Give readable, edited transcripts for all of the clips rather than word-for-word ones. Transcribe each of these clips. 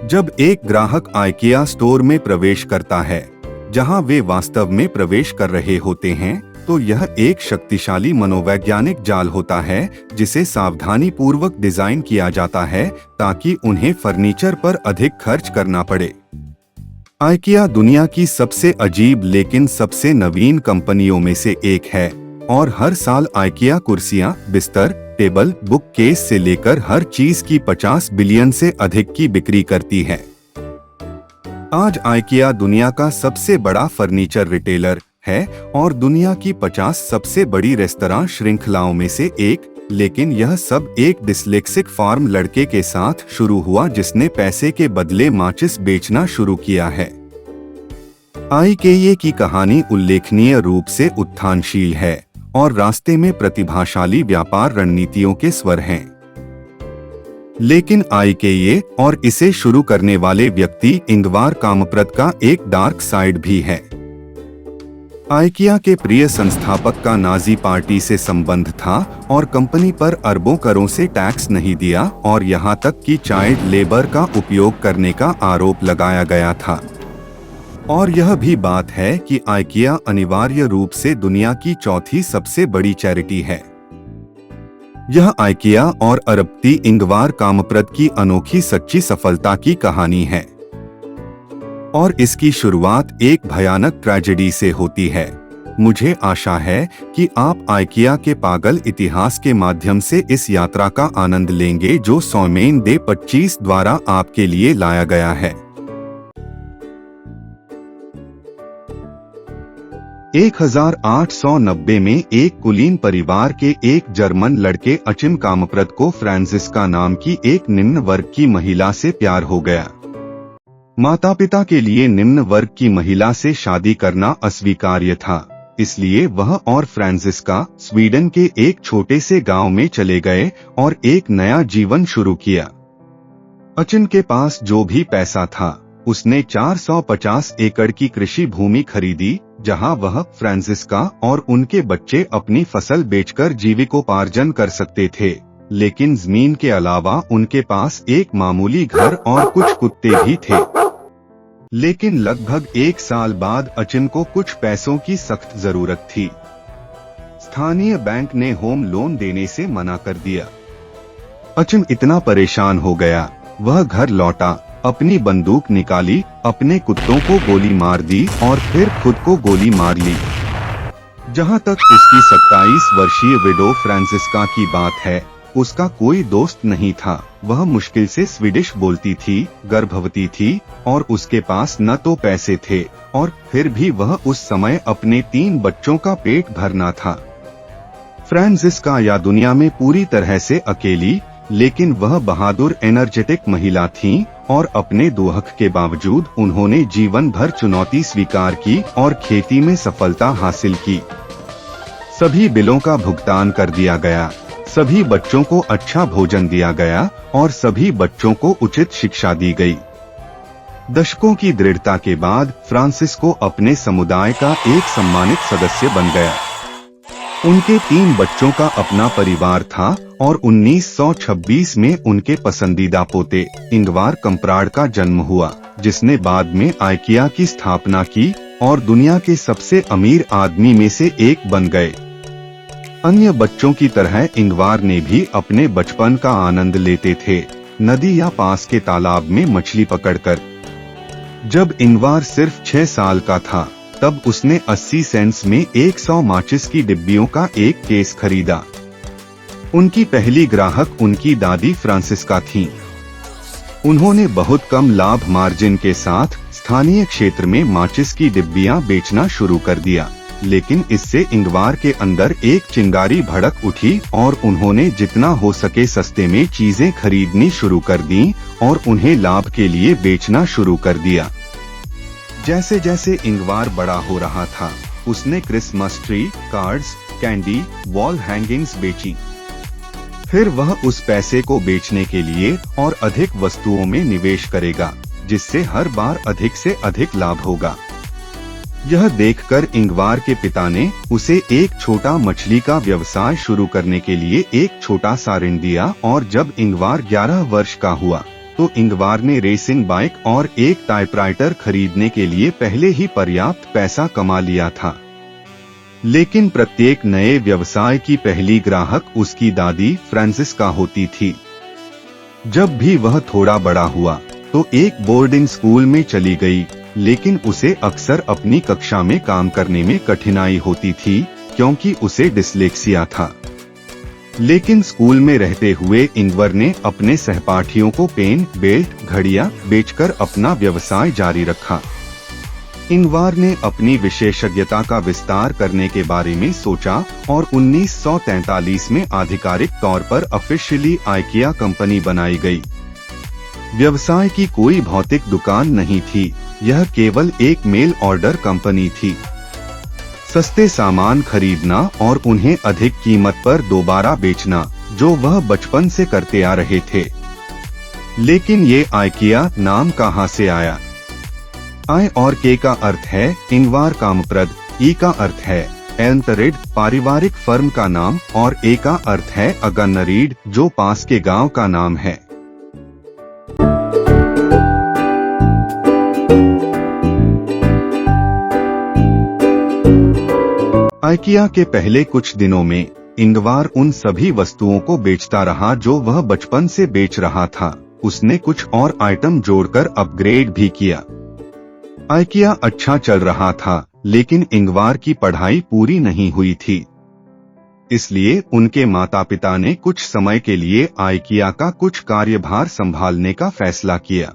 जब एक ग्राहक आइकिया स्टोर में प्रवेश करता है, जहां वे वास्तव में प्रवेश कर रहे होते हैं, तो यह एक शक्तिशाली मनोवैज्ञानिक जाल होता है जिसे सावधानी पूर्वक डिजाइन किया जाता है ताकि उन्हें फर्नीचर पर अधिक खर्च करना पड़े। आइकिया दुनिया की सबसे अजीब लेकिन सबसे नवीन कंपनियों में से एक है और हर साल आइकिया कुर्सियां, बिस्तर, टेबल, बुक केस से लेकर हर चीज की 50 बिलियन से अधिक की बिक्री करती है। आज आइकिया दुनिया का सबसे बड़ा फर्नीचर रिटेलर है और दुनिया की 50 सबसे बड़ी रेस्तरां श्रृंखलाओं में से एक, लेकिन यह सब एक डिस्लेक्सिक फार्म लड़के के साथ शुरू हुआ जिसने पैसे के बदले माचिस बेचना शुरू किया है। आइकिया की कहानी उल्लेखनीय रूप से उत्थानशील है और रास्ते में प्रतिभाशाली व्यापार रणनीतियों के स्वर हैं। लेकिन आइकिया और इसे शुरू करने वाले व्यक्ति इंगवार कामप्रद का एक डार्क साइड भी है। आइकिया के प्रिय संस्थापक का नाजी पार्टी से संबंध था और कंपनी पर अरबों करों से टैक्स नहीं दिया और यहां तक कि चाइल्ड लेबर का उपयोग करने का आरोप लगाया गया था। और यह भी बात है कि आइकिया अनिवार्य रूप से दुनिया की चौथी सबसे बड़ी चैरिटी है। यह आइकिया और अरबपति इंगवार कामप्रद की अनोखी सच्ची सफलता की कहानी है और इसकी शुरुआत एक भयानक ट्रेजेडी से होती है। मुझे आशा है कि आप आइकिया के पागल इतिहास के माध्यम से इस यात्रा का आनंद लेंगे जो सोमेन डे 25 द्वारा आपके लिए लाया गया है। 1890 में एक कुलीन परिवार के एक जर्मन लड़के अचिम कामप्रद को फ्रांसिस्का नाम की एक निम्न वर्ग की महिला से प्यार हो गया। माता पिता के लिए निम्न वर्ग की महिला से शादी करना अस्वीकार्य था, इसलिए वह और फ्रांसिस्का स्वीडन के एक छोटे से गांव में चले गए और एक नया जीवन शुरू किया। अचिम के पास जो भी पैसा था उसने 450 एकड़ की कृषि भूमि खरीदी जहां वह, फ्रांसिस्का और उनके बच्चे अपनी फसल बेचकर जीविकोपार्जन कर सकते थे। लेकिन जमीन के अलावा उनके पास एक मामूली घर और कुछ कुत्ते भी थे। लेकिन लगभग 1 साल बाद अचिम को कुछ पैसों की सख्त जरूरत थी। स्थानीय बैंक ने होम लोन देने से मना कर दिया। अचिम इतना परेशान हो गया, वह घर लौटा, अपनी बंदूक निकाली, अपने कुत्तों को गोली मार दी और फिर खुद को गोली मार ली। जहां तक उसकी 27 वर्षीय विडो फ्रांसिस्का की बात है, उसका कोई दोस्त नहीं था। वह मुश्किल से स्वीडिश बोलती थी, गर्भवती थी और उसके पास न तो पैसे थे और फिर भी वह उस समय अपने 3 बच्चों का पेट भरना था। फ्रांसिस्का या दुनिया में पूरी तरह से अकेली, लेकिन वह बहादुर एनर्जेटिक महिला थीं और अपने दुहक के बावजूद उन्होंने जीवन भर चुनौती स्वीकार की और खेती में सफलता हासिल की। सभी बिलों का भुगतान कर दिया गया, सभी बच्चों को अच्छा भोजन दिया गया और सभी बच्चों को उचित शिक्षा दी गई। दशकों की दृढ़ता के बाद फ्रांसिस्को अपने समुदाय का एक सम्मानित सदस्य बन गया। उनके 3 बच्चों का अपना परिवार था और 1926 में उनके पसंदीदा पोते इंगवार कामप्रद का जन्म हुआ, जिसने बाद में आइकिया की स्थापना की और दुनिया के सबसे अमीर आदमी में से एक बन गए। अन्य बच्चों की तरह इंगवार ने भी अपने बचपन का आनंद लेते थे, नदी या पास के तालाब में मछली पकड़कर। जब इंगवार सिर्फ 6 साल का था, तब उसने 80 सेंट्स में 100 माचिस की डिब्बियों का एक केस खरीदा। उनकी पहली ग्राहक उनकी दादी फ्रांसिस्का थीं। उन्होंने बहुत कम लाभ मार्जिन के साथ स्थानीय क्षेत्र में माचिस की डिब्बियां बेचना शुरू कर दिया, लेकिन इससे इंगवार के अंदर एक चिंगारी भड़क उठी और उन्होंने जितना हो सके सस्ते में चीजें खरीदनी शुरू कर दी और उन्हें लाभ के लिए बेचना शुरू कर दिया। जैसे जैसे इंगवार बड़ा हो रहा था, उसने Christmas tree, cards, candy, wall hangings बेची। फिर वह उस पैसे को बेचने के लिए और अधिक वस्तुओं में निवेश करेगा, जिससे हर बार अधिक से अधिक लाभ होगा। यह देखकर इंगवार के पिता ने उसे एक छोटा मछली का व्यवसाय शुरू करने के लिए एक छोटा सा ऋण दिया और जब इंगवार 11 वर्ष का हुआ, तो इंगवार ने रेसिंग बाइक और एक टाइपराइटर खरीदने के लिए पहले ही पर्याप्त पैसा कमा लिया था। लेकिन प्रत्येक नए व्यवसाय की पहली ग्राहक उसकी दादी फ्रांसिस्का होती थी। जब भी वह थोड़ा बड़ा हुआ तो एक बोर्डिंग स्कूल में चली गई, लेकिन उसे अक्सर अपनी कक्षा में काम करने में कठिनाई होती थी क्योंकि उसे डिस्लेक्सिया था। लेकिन स्कूल में रहते हुए इंगवर ने अपने सहपाठियों को पेन, बेल्ट, घड़ियां बेचकर अपना व्यवसाय जारी रखा। इंगवार ने अपनी विशेषज्ञता का विस्तार करने के बारे में सोचा और 1943 में आधिकारिक तौर पर ऑफिशियली आइकिया कंपनी बनाई गई। व्यवसाय की कोई भौतिक दुकान नहीं थी, यह केवल एक मेल ऑर्डर कंपनी थी। सस्ते सामान खरीदना और उन्हें अधिक कीमत पर दोबारा बेचना, जो वह बचपन से करते आ रहे थे। लेकिन ये आइकिया नाम कहाँ से आया? आई और के का अर्थ है इंगवार कामप्रद, ई का अर्थ है एल्मतरिड पारिवारिक फर्म का नाम और ए का अर्थ है अगन्नरीड जो पास के गांव का नाम है। आइकिया के पहले कुछ दिनों में इंगवार उन सभी वस्तुओं को बेचता रहा जो वह बचपन से बेच रहा था। उसने कुछ और आइटम जोड़कर अपग्रेड भी किया। आइकिया अच्छा चल रहा था, लेकिन इंगवार की पढ़ाई पूरी नहीं हुई थी। इसलिए उनके माता पिता ने कुछ समय के लिए आइकिया का कुछ कार्यभार संभालने का फैसला किया।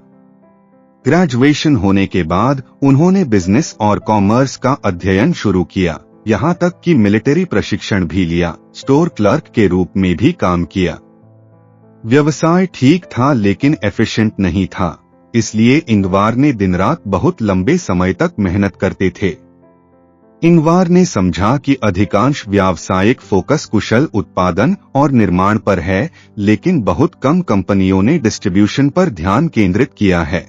ग्रेजुएशन होने के बाद उन्होंने बिजनेस और कॉमर्स का अध्ययन शुरू किया, यहाँ तक कि मिलिट्री प्रशिक्षण भी लिया। स्टोर क्लर्क के रूप में भी काम किया। व्यवसाय ठीक था लेकिन एफिशिएंट नहीं था, इसलिए इंगवार ने दिन रात बहुत लंबे समय तक मेहनत करते थे। इंगवार ने समझा कि अधिकांश व्यावसायिक फोकस कुशल उत्पादन और निर्माण पर है, लेकिन बहुत कम कंपनियों ने डिस्ट्रीब्यूशन पर ध्यान केंद्रित किया है।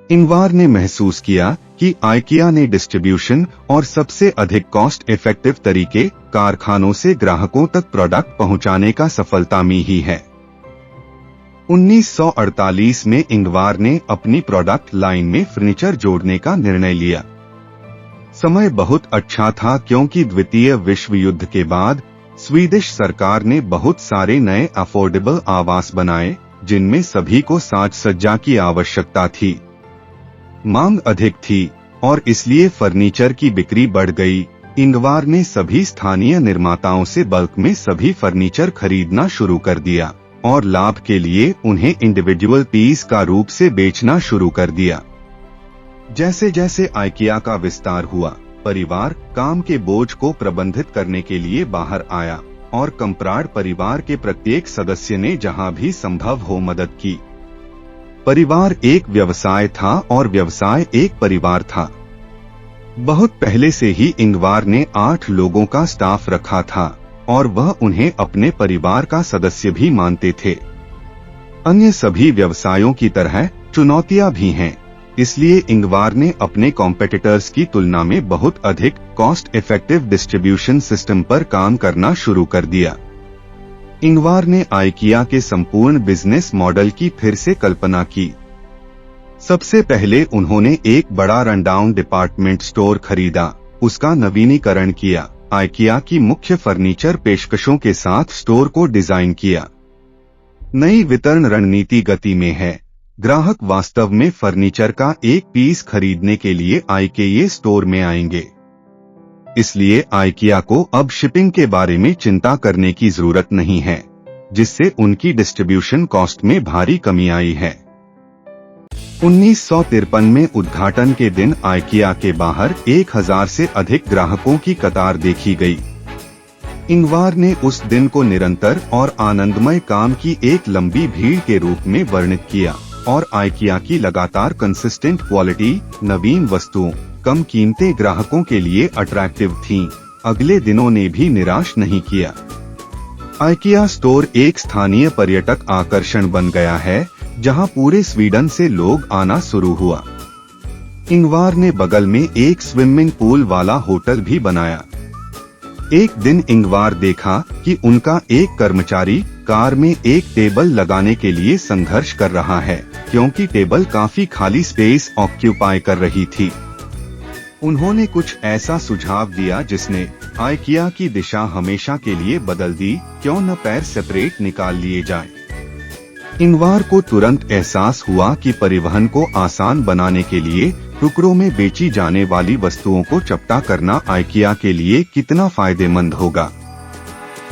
इंगवार ने महसूस किया कि आइकिया ने डिस्ट्रीब्यूशन और सबसे अधिक कॉस्ट इफेक्टिव तरीके कारखानों से ग्राहकों तक प्रोडक्ट पहुंचाने का सफलता में ही है। 1948 में इंगवार ने अपनी प्रोडक्ट लाइन में फर्नीचर जोड़ने का निर्णय लिया। समय बहुत अच्छा था क्योंकि द्वितीय विश्व युद्ध के बाद स्वीडिश सरकार ने बहुत सारे नए अफोर्डेबल आवास बनाए, जिनमें सभी को साज सज्जा की आवश्यकता थी। मांग अधिक थी और इसलिए फर्नीचर की बिक्री बढ़ गई। इंगवार ने सभी स्थानीय निर्माताओं से बल्क में सभी फर्नीचर खरीदना शुरू कर दिया और लाभ के लिए उन्हें इंडिविजुअल पीस का रूप से बेचना शुरू कर दिया। जैसे जैसे आइकिया का विस्तार हुआ, परिवार काम के बोझ को प्रबंधित करने के लिए बाहर आया और कम्प्राड परिवार के प्रत्येक सदस्य ने जहां भी संभव हो मदद की। परिवार एक व्यवसाय था और व्यवसाय एक परिवार था। बहुत पहले से ही इंगवार ने 8 लोगों का स्टाफ रखा था और वह उन्हें अपने परिवार का सदस्य भी मानते थे। अन्य सभी व्यवसायों की तरह चुनौतियां भी हैं, इसलिए इंगवार ने अपने कॉम्पिटिटर्स की तुलना में बहुत अधिक कॉस्ट इफेक्टिव डिस्ट्रीब्यूशन सिस्टम पर काम करना शुरू कर दिया। इंगवार ने आइकिया के संपूर्ण बिजनेस मॉडल की फिर से कल्पना की। सबसे पहले उन्होंने एक बड़ा रनडाउन डिपार्टमेंट स्टोर खरीदा, उसका नवीनीकरण किया, आइकिया की मुख्य फर्नीचर पेशकशों के साथ स्टोर को डिजाइन किया। नई वितरण रणनीति गति में है। ग्राहक वास्तव में फर्नीचर का एक पीस खरीदने के लिए आइकिया स्टोर में आएंगे। इसलिए आइकिया को अब शिपिंग के बारे में चिंता करने की जरूरत नहीं है, जिससे उनकी डिस्ट्रीब्यूशन कॉस्ट में भारी कमी आई है। 1953 में उद्घाटन के दिन आइकिया के बाहर 1000 से अधिक ग्राहकों की कतार देखी गई। इंगवार ने उस दिन को निरंतर और आनंदमय काम की एक लंबी भीड़ के रूप में वर्णित किया और आइकिया की लगातार कंसिस्टेंट क्वालिटी, नवीन वस्तुओं, कम कीमतें ग्राहकों के लिए अट्रैक्टिव थीं। अगले दिनों ने भी निराश नहीं किया। आइकिया स्टोर एक स्थानीय पर्यटक आकर्षण बन गया है, जहां पूरे स्वीडन से लोग आना शुरू हुआ। इंगवार ने बगल में एक स्विमिंग पूल वाला होटल भी बनाया। एक दिन इंगवार देखा कि उनका एक कर्मचारी कार में एक टेबल लगाने के लिए संघर्ष कर रहा है, क्योंकि टेबल काफी खाली स्पेस ऑक्यूपाई कर रही थी। उन्होंने कुछ ऐसा सुझाव दिया जिसने आइकिया की दिशा हमेशा के लिए बदल दी। क्यों न पैर सेपरेट निकाल लिए जाएं? इंगवार को तुरंत एहसास हुआ कि परिवहन को आसान बनाने के लिए टुकड़ों में बेची जाने वाली वस्तुओं को चपटा करना आइकिया के लिए कितना फायदेमंद होगा।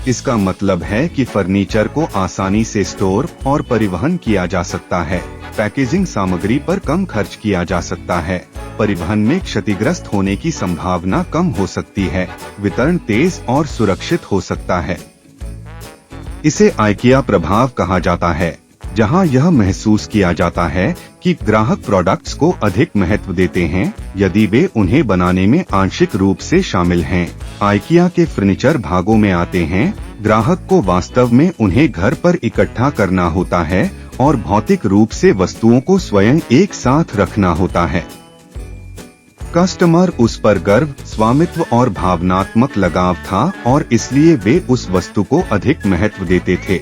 इसका मतलब है कि फर्नीचर को आसानी से स्टोर और परिवहन किया जा सकता है, पैकेजिंग सामग्री पर कम खर्च किया जा सकता है, परिवहन में क्षतिग्रस्त होने की संभावना कम हो सकती है, वितरण तेज और सुरक्षित हो सकता है। इसे आइकिया प्रभाव कहा जाता है, जहां यह महसूस किया जाता है कि ग्राहक प्रोडक्ट्स को अधिक महत्व देते हैं यदि वे उन्हें बनाने में आंशिक रूप से शामिल हैं। आइकिया के फर्नीचर भागों में आते हैं, ग्राहक को वास्तव में उन्हें घर पर इकट्ठा करना होता है और भौतिक रूप से वस्तुओं को स्वयं एक साथ रखना होता है। कस्टमर उस पर गर्व, स्वामित्व और भावनात्मक लगाव था और इसलिए वे उस वस्तु को अधिक महत्व देते थे।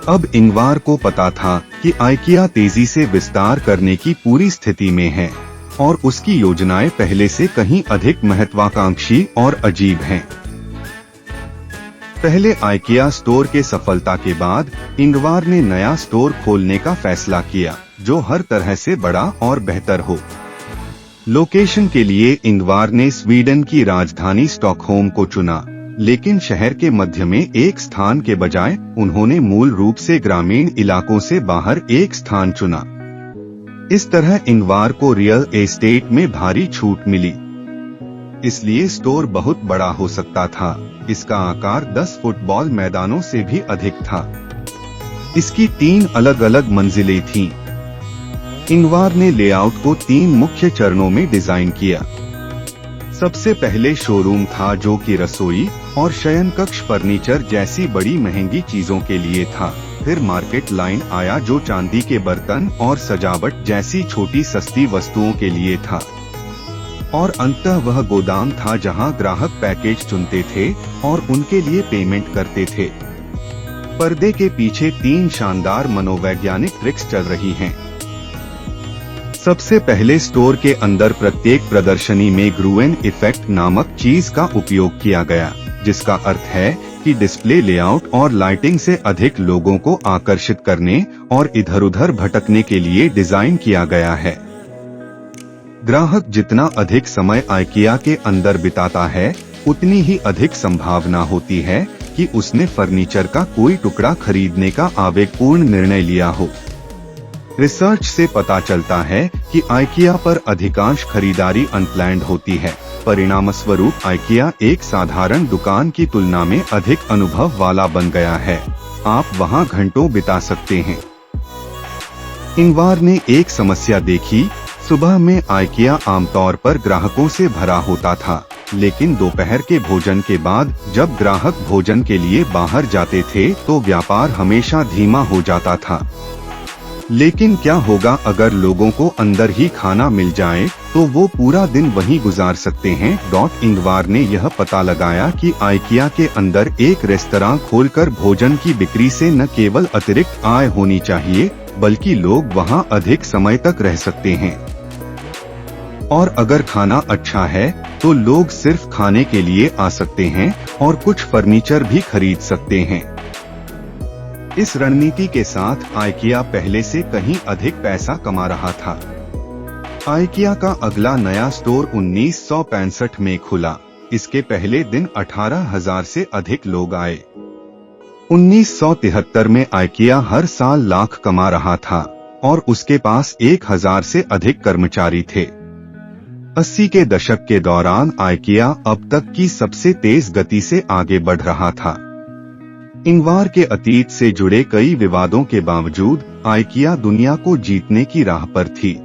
अब इंगवार को पता था कि आइकिया तेजी से विस्तार करने की पूरी स्थिति में है और उसकी योजनाएं पहले से कहीं अधिक महत्वाकांक्षी और अजीब हैं। पहले आइकिया स्टोर के सफलता के बाद इंगवार ने नया स्टोर खोलने का फैसला किया, जो हर तरह से बड़ा और बेहतर हो। लोकेशन के लिए इंगवार ने स्वीडन की राजधानी स्टॉकहोम को चुना, लेकिन शहर के मध्य में एक स्थान के बजाय उन्होंने मूल रूप से ग्रामीण इलाकों से बाहर एक स्थान चुना। इस तरह इंगवार को रियल एस्टेट में भारी छूट मिली, इसलिए स्टोर बहुत बड़ा हो सकता था। इसका आकार 10 फुटबॉल मैदानों से भी अधिक था। इसकी 3 अलग अलग मंजिलें थीं। इंगवार ने लेआउट को 3 मुख्य चरणों में डिजाइन किया। सबसे पहले शोरूम था, जो कि रसोई और शयन कक्ष फर्नीचर जैसी बड़ी महंगी चीजों के लिए था। फिर मार्केट लाइन आया, जो चांदी के बर्तन और सजावट जैसी छोटी सस्ती वस्तुओं के लिए था। और अंततः वह गोदाम था, जहां ग्राहक पैकेज चुनते थे और उनके लिए पेमेंट करते थे। पर्दे के पीछे 3 शानदार मनोवैज्ञानिक ट्रिक्स चल रही हैं। सबसे पहले स्टोर के अंदर प्रत्येक प्रदर्शनी में ग्रुएन इफेक्ट नामक चीज का उपयोग किया गया, जिसका अर्थ है कि डिस्प्ले लेआउट और लाइटिंग से अधिक लोगों को आकर्षित करने और इधर-उधर भटकने के लिए डिजाइन किया गया है। ग्राहक जितना अधिक समय आइकिया के अंदर बिताता है, उतनी ही अधिक संभावना होती है कि उसने फर्नीचर का कोई टुकड़ा खरीदने का आवेगपूर्ण निर्णय लिया हो। रिसर्च से पता चलता है कि आइकिया पर अधिकांश खरीदारी अनप्लैन्ड होती है। परिणामस्वरूप आइकिया एक साधारण दुकान की तुलना में अधिक अनुभव वाला बन गया है। आप वहां घंटों बिता सकते हैं। इंगवार ने एक समस्या देखी। सुबह में आइकिया आमतौर पर ग्राहकों से भरा होता था, लेकिन दोपहर के भोजन के बाद जब ग्राहक भोजन के लिए बाहर जाते थे तो व्यापार हमेशा धीमा हो जाता था। लेकिन क्या होगा अगर लोगों को अंदर ही खाना मिल जाए, तो वो पूरा दिन वहीं गुजार सकते हैं। इंगवार ने यह पता लगाया कि आइकिया के अंदर एक रेस्तरां खोलकर भोजन की बिक्री से न केवल अतिरिक्त आय होनी चाहिए, बल्कि लोग वहां अधिक समय तक रह सकते हैं। और अगर खाना अच्छा है तो लोग सिर्फ खाने के लिए आ सकते हैं और कुछ फर्नीचर भी खरीद सकते हैं। इस रणनीति के साथ आइकिया पहले से कहीं अधिक पैसा कमा रहा था। आइकिया का अगला नया स्टोर 1965 में खुला। इसके पहले दिन 18,000 से अधिक लोग आए। 1973 में आइकिया हर साल लाख कमा रहा था और उसके पास 1,000 से अधिक कर्मचारी थे। 80 के दशक के दौरान आइकिया अब तक की सबसे तेज गति से आगे बढ़ रहा था। इंगवार के अतीत से जुड़े कई विवादों के बावजूद आइकिया दुनिया को जीतने की राह पर थी।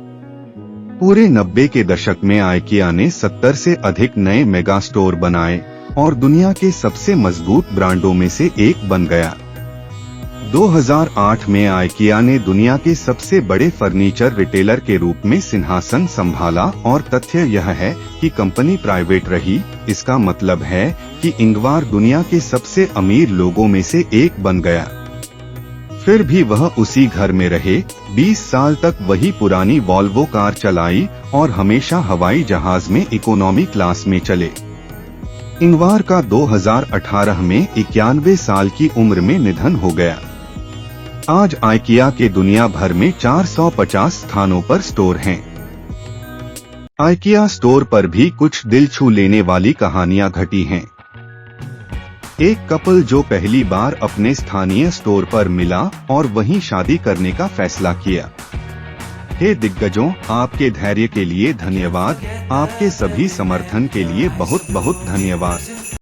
पूरे 90 के दशक में आइकिया ने 70 से अधिक नए मेगा स्टोर बनाए और दुनिया के सबसे मजबूत ब्रांडों में से एक बन गया। 2008 में आइकिया ने दुनिया के सबसे बड़े फर्नीचर रिटेलर के रूप में सिंहासन संभाला और तथ्य यह है कि कंपनी प्राइवेट रही। इसका मतलब है कि इंगवार दुनिया के सबसे अमीर लोगों में से एक बन गया। फिर भी वह उसी घर में रहे, 20 साल तक वही पुरानी वॉल्वो कार चलाई और हमेशा हवाई जहाज में इकोनॉमी क्लास में चले। इंगवार का 2018 में 91 साल की उम्र में निधन हो गया। आज आइकिया के दुनिया भर में 450 स्थानों पर स्टोर हैं। आइकिया स्टोर पर भी कुछ दिल छू लेने वाली कहानियां घटी हैं। एक कपल जो पहली बार अपने स्थानीय स्टोर पर मिला और वहीं शादी करने का फैसला किया। हे दिग्गजों, आपके धैर्य के लिए धन्यवाद। आपके सभी समर्थन के लिए बहुत बहुत धन्यवाद।